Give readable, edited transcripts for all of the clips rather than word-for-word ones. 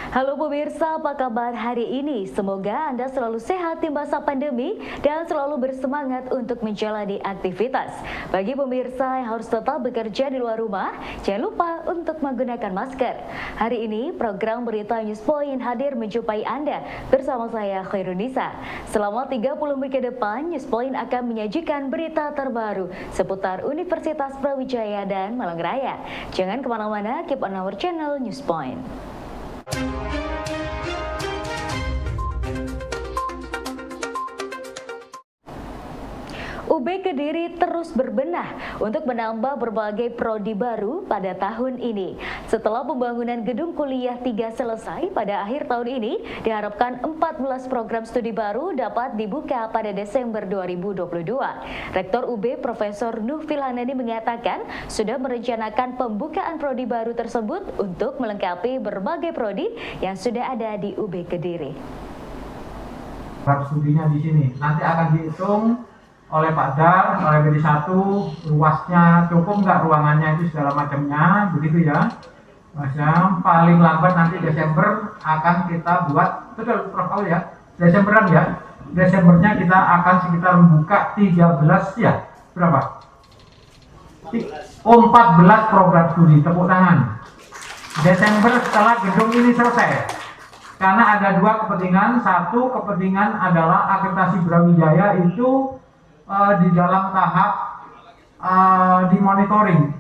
Halo pemirsa, apa kabar hari ini? Semoga Anda selalu sehat di masa pandemi dan selalu bersemangat untuk menjalani aktivitas. Bagi pemirsa yang harus tetap bekerja di luar rumah, jangan lupa untuk menggunakan masker. Hari ini program Berita News Point hadir menjumpai Anda bersama saya Khairunisa. Selama 30 menit ke depan, News Point akan menyajikan berita terbaru seputar Universitas Brawijaya dan Malang Raya. Jangan kemana-mana, keep on our channel News Point. UB Kediri terus berbenah untuk menambah berbagai prodi baru pada tahun ini. Setelah pembangunan gedung kuliah 3 selesai pada akhir tahun ini, diharapkan 14 program studi baru dapat dibuka pada Desember 2022. Rektor UB Profesor Nuh Filhanani mengatakan sudah merencanakan pembukaan prodi baru tersebut untuk melengkapi berbagai prodi yang sudah ada di UB Kediri. Studinya di sini nanti akan dihitung oleh Pak Dar, oleh BD1, luasnya cukup nggak, ruangannya itu segala macamnya, begitu ya. Masya, paling lambat nanti Desember akan kita buat, betul Prof. Aul ya, Desemberan ya. Desembernya kita akan sekitar membuka 13 ya, berapa? 14 program studi, tepuk tangan. Desember setelah gedung ini selesai. Karena ada dua kepentingan, satu kepentingan adalah akreditasi Brawijaya itu di dalam tahap dimonitoring,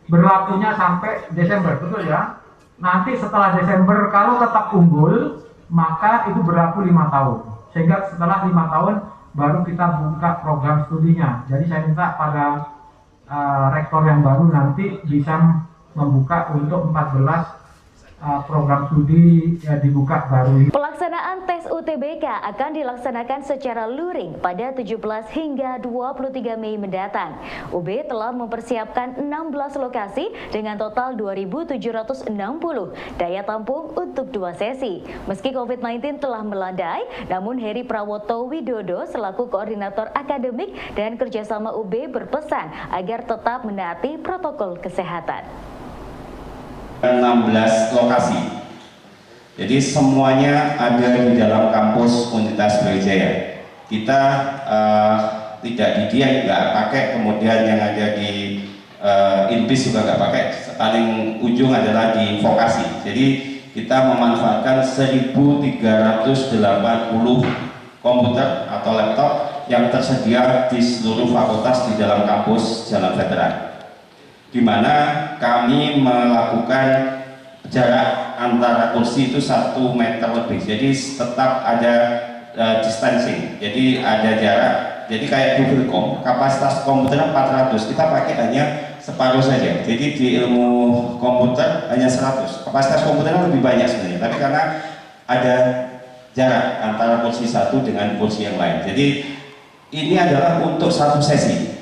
berlakunya sampai Desember, betul ya. Nanti setelah Desember kalau tetap unggul maka itu berlaku 5 tahun, sehingga setelah 5 tahun baru kita buka program studinya. Jadi saya minta pada rektor yang baru nanti bisa membuka untuk 14 program studi dibuka baru. Pelaksanaan tes UTBK akan dilaksanakan secara luring pada 17 hingga 23 Mei mendatang. UB telah mempersiapkan 16 lokasi dengan total 2.760 daya tampung untuk 2 sesi. Meski COVID-19 telah melandai, namun Heri Prawoto Widodo selaku koordinator akademik dan kerjasama UB berpesan agar tetap menaati protokol kesehatan. 16 lokasi, jadi semuanya ada di dalam kampus Universitas Brawijaya. Kita tidak di dia nggak pakai, kemudian yang ada di Inpis juga nggak pakai, paling ujung adalah di vokasi. Jadi kita memanfaatkan 1.380 komputer atau laptop yang tersedia di seluruh fakultas di dalam kampus Jalan Veteran, di mana kami melakukan jarak antara kursi itu 1 meter lebih, jadi tetap ada distancing, jadi ada jarak. Jadi kayak di Vilkom, kapasitas komputer 400, kita pakai hanya separuh saja. Jadi di ilmu komputer hanya 100, kapasitas komputernya lebih banyak sebenarnya, tapi karena ada jarak antara kursi satu dengan kursi yang lain. Jadi ini adalah untuk 1 sesi.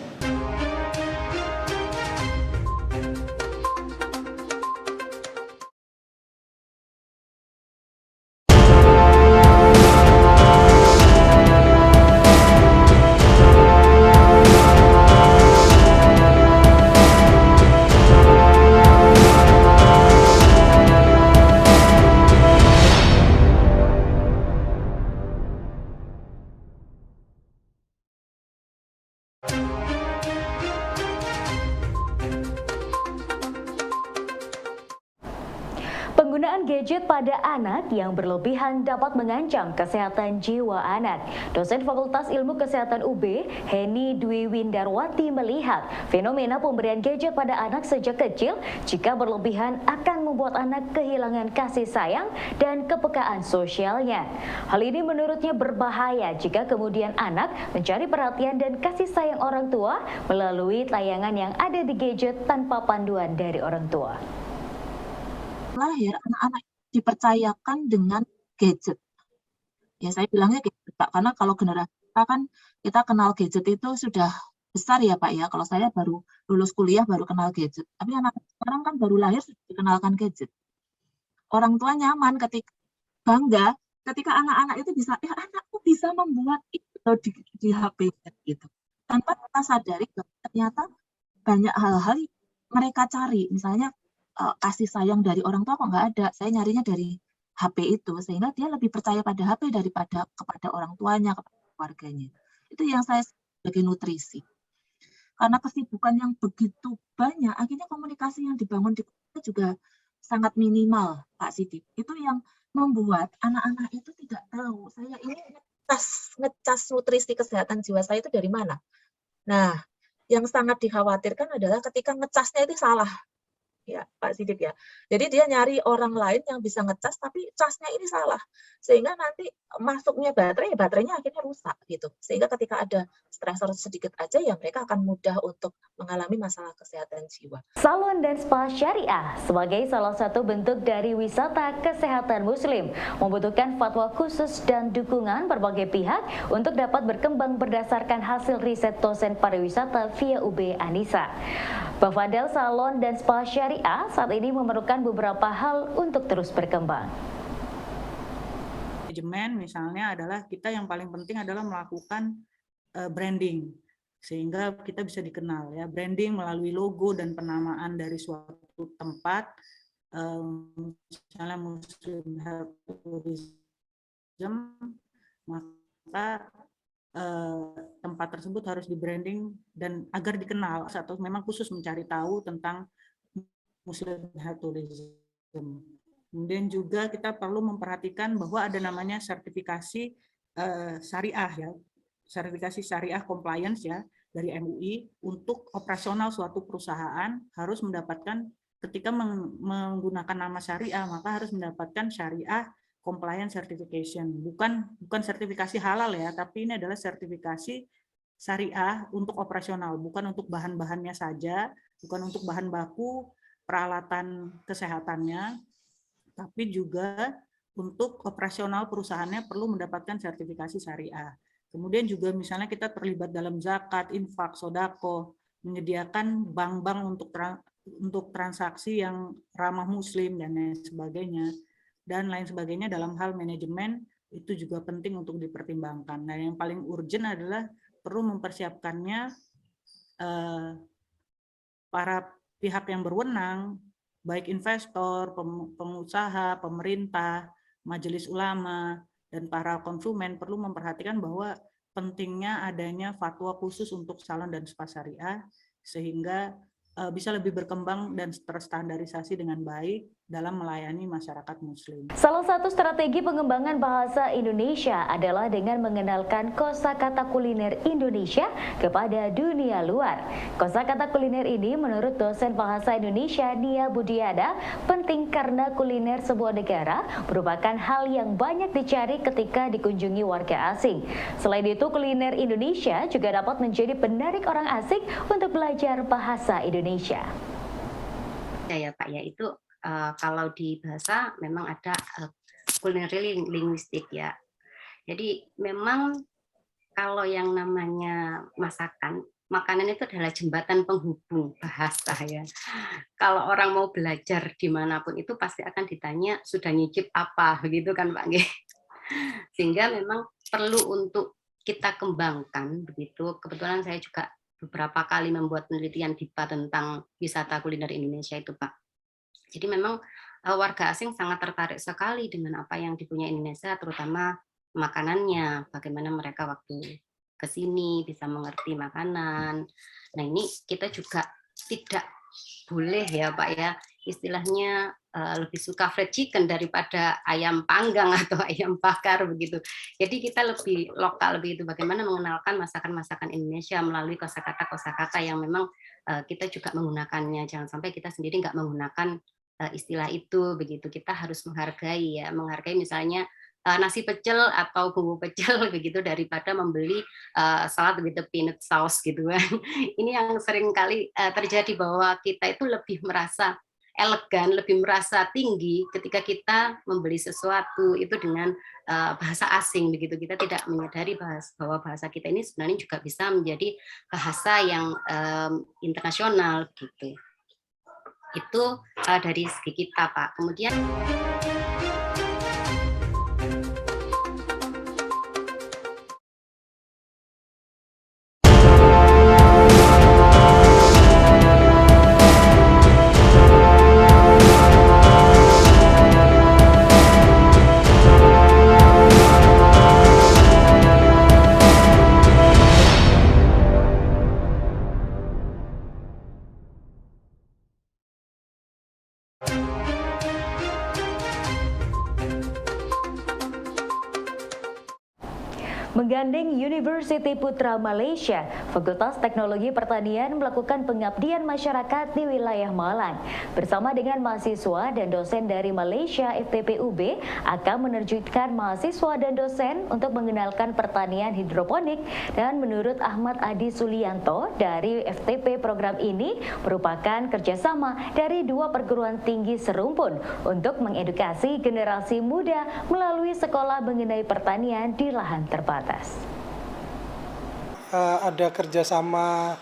Penggunaan gadget pada anak yang berlebihan dapat mengancam kesehatan jiwa anak. Dosen Fakultas Ilmu Kesehatan UB, Heni Dwi Windarwati melihat fenomena pemberian gadget pada anak sejak kecil jika berlebihan akan membuat anak kehilangan kasih sayang dan kepekaan sosialnya. Hal ini menurutnya berbahaya jika kemudian anak mencari perhatian dan kasih sayang orang tua melalui tayangan yang ada di gadget tanpa panduan dari orang tua. Lahir anak-anak dipercayakan dengan gadget. Ya saya bilangnya gadget Pak, karena kalau generasi kita kan kita kenal gadget itu sudah besar ya Pak ya. Kalau saya baru lulus kuliah baru kenal gadget. Tapi anak sekarang kan baru lahir sudah dikenalkan gadget. Orang tua nyaman bangga ketika anak-anak itu bisa, anakku bisa membuat itu di HP gitu. Tanpa kita sadari ternyata banyak hal-hal mereka cari, misalnya kasih sayang dari orang tua kok nggak ada, saya nyarinya dari HP itu, sehingga dia lebih percaya pada HP daripada kepada orang tuanya, kepada keluarganya. Itu yang saya sebagai nutrisi. Karena kesibukan yang begitu banyak, akhirnya komunikasi yang dibangun di keluarga juga sangat minimal, Pak Sidik. Itu yang membuat anak-anak itu tidak tahu, saya ini ngecas nutrisi kesehatan jiwa saya itu dari mana. Nah, yang sangat dikhawatirkan adalah ketika ngecasnya itu salah. Ya, Pak Sidik ya. Jadi dia nyari orang lain yang bisa ngecas, tapi casnya ini salah. Sehingga nanti masuknya baterainya akhirnya rusak gitu. Sehingga ketika ada stresor sedikit aja, ya mereka akan mudah untuk mengalami masalah kesehatan jiwa. Salon dan spa syariah sebagai salah satu bentuk dari wisata kesehatan muslim membutuhkan fatwa khusus dan dukungan berbagai pihak untuk dapat berkembang berdasarkan hasil riset dosen pariwisata via UB Anissa. Bafadel salon dan spa syariah saat ini memerlukan beberapa hal untuk terus berkembang. Manajemen misalnya adalah kita yang paling penting adalah melakukan branding sehingga kita bisa dikenal ya, branding melalui logo dan penamaan dari suatu tempat, misalnya Muslim Health Tourism, maka tempat tersebut harus di branding dan agar dikenal atau memang khusus mencari tahu tentang Muslim Health Tourism. Kemudian juga kita perlu memperhatikan bahwa ada namanya sertifikasi syariah ya, sertifikasi syariah compliance ya dari MUI untuk operasional suatu perusahaan harus mendapatkan ketika menggunakan nama syariah maka harus mendapatkan syariah compliance certification, bukan sertifikasi halal ya, tapi ini adalah sertifikasi syariah untuk operasional, bukan untuk bahan-bahannya saja, bukan untuk bahan baku peralatan kesehatannya, tapi juga untuk operasional perusahaannya perlu mendapatkan sertifikasi syariah. Kemudian juga misalnya kita terlibat dalam zakat, infak, sodako, menyediakan bank-bank untuk transaksi yang ramah muslim dan lain sebagainya. Dan lain sebagainya dalam hal manajemen itu juga penting untuk dipertimbangkan. Nah, yang paling urgent adalah perlu mempersiapkannya para pihak yang berwenang, baik investor, pengusaha, pemerintah, majelis ulama, dan para konsumen perlu memperhatikan bahwa pentingnya adanya fatwa khusus untuk salon dan spa syariah sehingga bisa lebih berkembang dan terstandarisasi dengan baik dalam melayani masyarakat muslim. Salah satu strategi pengembangan bahasa Indonesia adalah dengan mengenalkan kosakata kuliner Indonesia kepada dunia luar. Kosakata kuliner ini menurut dosen bahasa Indonesia Nia Budiana penting karena kuliner sebuah negara merupakan hal yang banyak dicari ketika dikunjungi warga asing. Selain itu, kuliner Indonesia juga dapat menjadi penarik orang asing untuk belajar bahasa Indonesia. Ya Pak ya, itu kalau di bahasa memang ada culinary linguistik ya. Jadi memang kalau yang namanya makanan itu adalah jembatan penghubung bahasa ya. Kalau orang mau belajar dimanapun itu pasti akan ditanya sudah nyicip apa, begitu kan Pak G. Sehingga memang perlu untuk kita kembangkan begitu. Kebetulan saya juga beberapa kali membuat penelitian DIPA tentang wisata kuliner Indonesia itu Pak. Jadi memang warga asing sangat tertarik sekali dengan apa yang dipunyai Indonesia, terutama makanannya, bagaimana mereka waktu ke sini bisa mengerti makanan. Nah ini kita juga tidak boleh ya Pak ya, istilahnya lebih suka fried chicken daripada ayam panggang atau ayam bakar begitu. Jadi kita lebih lokal begitu, bagaimana mengenalkan masakan-masakan Indonesia melalui kosakata-kosakata yang memang kita juga menggunakannya. Jangan sampai kita sendiri nggak menggunakan istilah itu begitu. Kita harus menghargai ya, menghargai misalnya nasi pecel atau bumbu pecel begitu daripada membeli salad with the peanut sauce gitu kan. Ini yang sering kali terjadi bahwa kita itu lebih merasa elegan, lebih merasa tinggi ketika kita membeli sesuatu itu dengan bahasa asing begitu. Kita tidak menyadari bahwa bahasa kita ini sebenarnya juga bisa menjadi bahasa yang internasional gitu. Itu dari segi kita Pak. Kemudian Menggandeng University Putra Malaysia, Fakultas Teknologi Pertanian melakukan pengabdian masyarakat di wilayah Malang. Bersama dengan mahasiswa dan dosen dari Malaysia FTPUB akan menerjunkan mahasiswa dan dosen untuk mengenalkan pertanian hidroponik, dan menurut Ahmad Adi Sulianto dari FTP, program ini merupakan kerjasama dari dua perguruan tinggi serumpun untuk mengedukasi generasi muda melalui sekolah mengenai pertanian di lahan terbatas. Ada kerjasama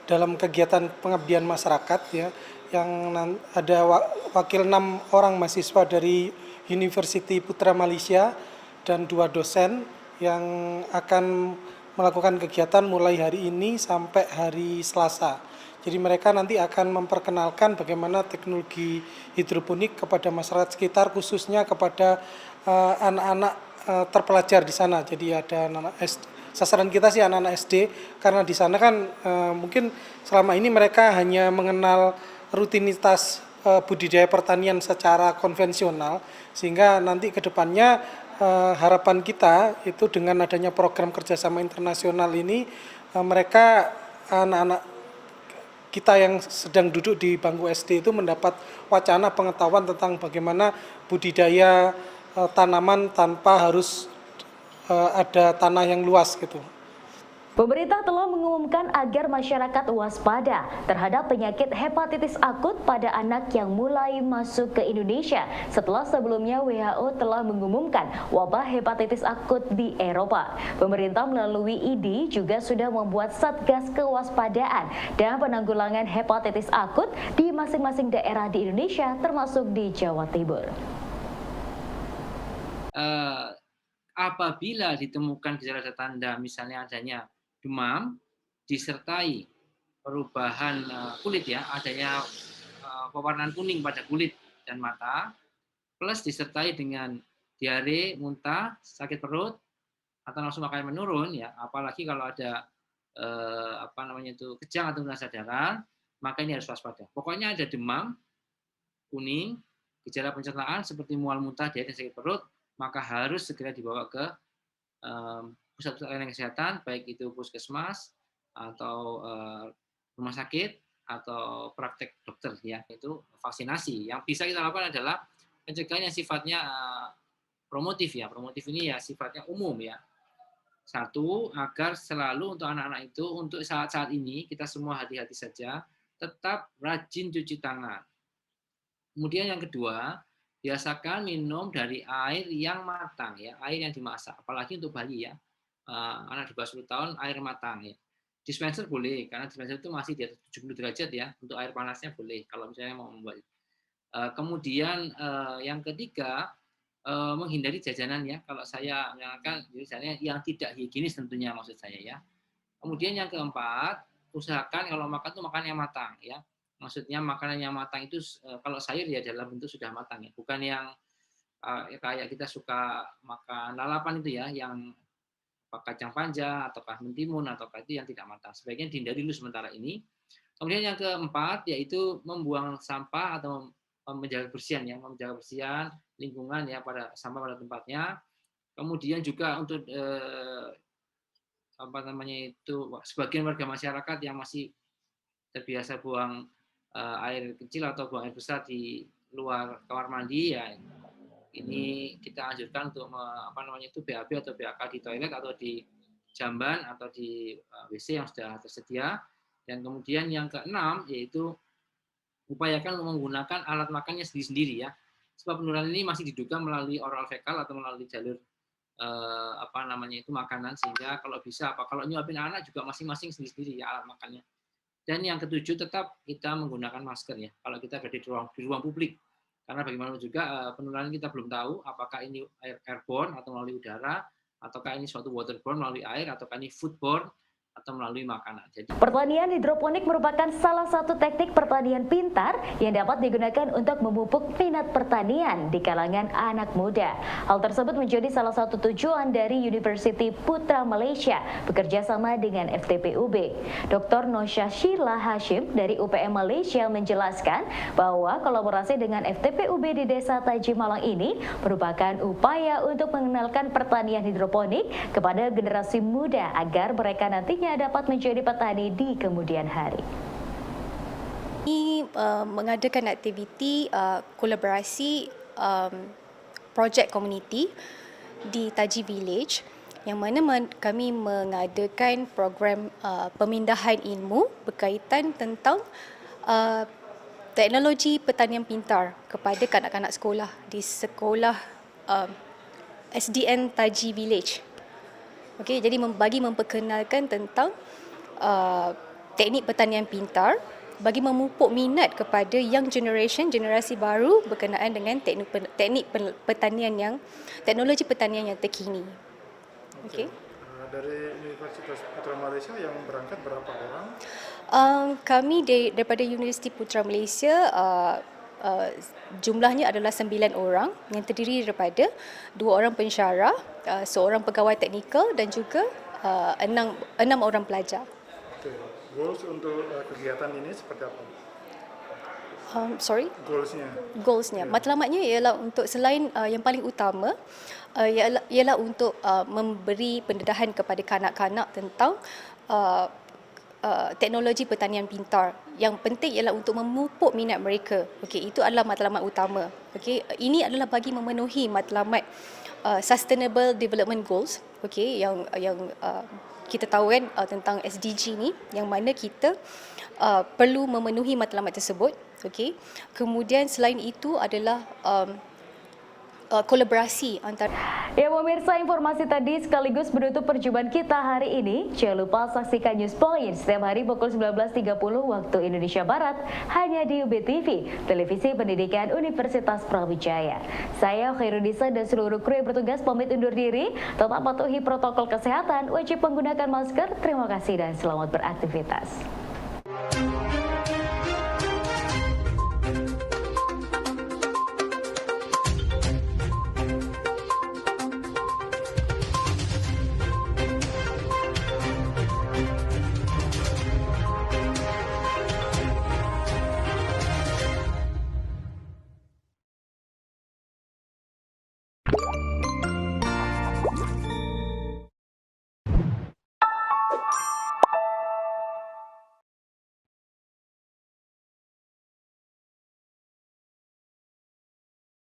dalam kegiatan pengabdian masyarakat ya, yang ada wakil 6 orang mahasiswa dari University Putra Malaysia dan 2 dosen yang akan melakukan kegiatan mulai hari ini sampai hari Selasa. Jadi mereka nanti akan memperkenalkan bagaimana teknologi hidroponik kepada masyarakat sekitar, khususnya kepada anak-anak terpelajar di sana. Jadi ada anak sasaran kita sih anak-anak SD, karena di sana kan mungkin selama ini mereka hanya mengenal rutinitas budidaya pertanian secara konvensional, sehingga nanti ke depannya harapan kita itu dengan adanya program kerjasama internasional ini, mereka anak-anak kita yang sedang duduk di bangku SD itu mendapat wacana pengetahuan tentang bagaimana budidaya tanaman tanpa harus ada tanah yang luas gitu. Pemerintah telah mengumumkan agar masyarakat waspada terhadap penyakit hepatitis akut pada anak yang mulai masuk ke Indonesia setelah sebelumnya WHO telah mengumumkan wabah hepatitis akut di Eropa. Pemerintah melalui ID juga sudah membuat Satgas Kewaspadaan dan Penanggulangan Hepatitis Akut di masing-masing daerah di Indonesia, termasuk di Jawa Timur. Apabila ditemukan gejala tanda misalnya adanya demam disertai perubahan kulit ya, adanya pewarnaan kuning pada kulit dan mata, plus disertai dengan diare, muntah, sakit perut atau nafsu makan menurun ya, apalagi kalau ada kejang atau nasa darah, maka ini harus waspada. Pokoknya ada demam kuning, gejala pencernaan seperti mual, muntah, diare, dan sakit perut, maka harus segera dibawa ke pusat layanan kesehatan, baik itu puskesmas atau rumah sakit atau praktek dokter ya. Itu vaksinasi. Yang bisa kita lakukan adalah pencegahan yang sifatnya promotif ya. Promotif ini ya sifatnya umum ya. Satu, agar selalu untuk anak-anak itu, untuk saat-saat ini kita semua hati-hati saja, tetap rajin cuci tangan. Kemudian yang kedua, biasakan minum dari air yang matang ya, air yang dimasak, apalagi untuk bayi ya, anak di bawah 10 tahun air matang ya. Dispenser boleh, karena dispenser itu masih di atas 70 derajat ya, untuk air panasnya boleh kalau misalnya mau membuat. Kemudian yang ketiga, menghindari jajanan ya, kalau saya menyarankan misalnya yang tidak higienis tentunya maksud saya ya. Kemudian yang keempat, usahakan kalau makan tuh makan yang matang ya. Maksudnya makanan yang matang itu kalau sayur ya dalam bentuk sudah matang ya, bukan yang kayak kita suka makan lalapan itu ya, yang kacang panjang ataukah mentimun ataukah itu yang tidak matang. Sebaiknya dihindari dulu sementara ini. Kemudian yang keempat yaitu membuang sampah atau menjaga kebersihan ya, menjaga kebersihan lingkungan ya, pada sampah pada tempatnya. Kemudian juga untuk sebagian warga masyarakat yang masih terbiasa buang air kecil atau buang air besar di luar kamar mandi ya, ini kita anjurkan untuk BAB atau BAK di toilet atau di jamban atau di WC yang sudah tersedia. Dan kemudian yang keenam yaitu upayakan untuk menggunakan alat makannya sendiri-sendiri ya, sebab penularan ini masih diduga melalui oral fekal atau melalui jalur makanan, sehingga kalau bisa kalau nyuapin anak juga masing-masing sendiri-sendiri ya alat makannya. Dan yang ketujuh, tetap kita menggunakan masker ya kalau kita berada di ruang publik, karena bagaimana juga penularan kita belum tahu apakah ini airborne atau melalui udara, ataukah ini suatu waterborne melalui air, ataukah ini foodborne atau melalui makanan. Jadi Pertanian hidroponik merupakan salah satu teknik pertanian pintar yang dapat digunakan untuk memupuk minat pertanian di kalangan anak muda. Hal tersebut menjadi salah satu tujuan dari University Putra Malaysia bekerja sama dengan FTPUB. Dr. Nosha Sheila Hashim dari UPM Malaysia menjelaskan bahwa kolaborasi dengan FTPUB di Desa Taji Malang ini merupakan upaya untuk mengenalkan pertanian hidroponik kepada generasi muda agar mereka nantinya dapat menjadi petani di kemudian hari. Ini mengadakan aktiviti kolaborasi projek komuniti di Taji Village yang mana kami mengadakan program pemindahan ilmu berkaitan tentang teknologi pertanian pintar kepada kanak-kanak sekolah di sekolah SDN Taji Village. Okey, jadi bagi memperkenalkan tentang teknik pertanian pintar bagi memupuk minat kepada young generation, generasi baru berkenaan dengan teknik pertanian teknologi pertanian yang terkini. Okey. Dari Universitas Putra Malaysia yang berangkat berapa orang? Kami daripada Universiti Putra Malaysia jumlahnya adalah 9 orang yang terdiri daripada 2 orang pensyarah, seorang pegawai teknikal dan juga 6 orang pelajar. Okay. Goals untuk kegiatan ini seperti apa? Sorry? Goalsnya. Matlamatnya ialah untuk selain yang paling utama ialah untuk memberi pendedahan kepada kanak-kanak tentang teknologi pertanian pintar. Yang penting ialah untuk memupuk minat mereka. Okey, itu adalah matlamat utama. Okey, ini adalah bagi memenuhi matlamat Sustainable Development Goals. Okey, yang kita tahu kan tentang SDG ni, yang mana kita perlu memenuhi matlamat tersebut. Okey. Kemudian selain itu adalah kolaborasi antara. Ya pemirsa, informasi tadi sekaligus menutup perjumpaan kita hari ini. Jangan lupa saksikan News Point setiap hari pukul 19.30 waktu Indonesia Barat hanya di UB TV, Televisi Pendidikan Universitas Brawijaya. Saya Khairunisa dan seluruh kru yang bertugas pamit undur diri. Tetap patuhi protokol kesehatan, wajib menggunakan masker. Terima kasih dan selamat beraktivitas.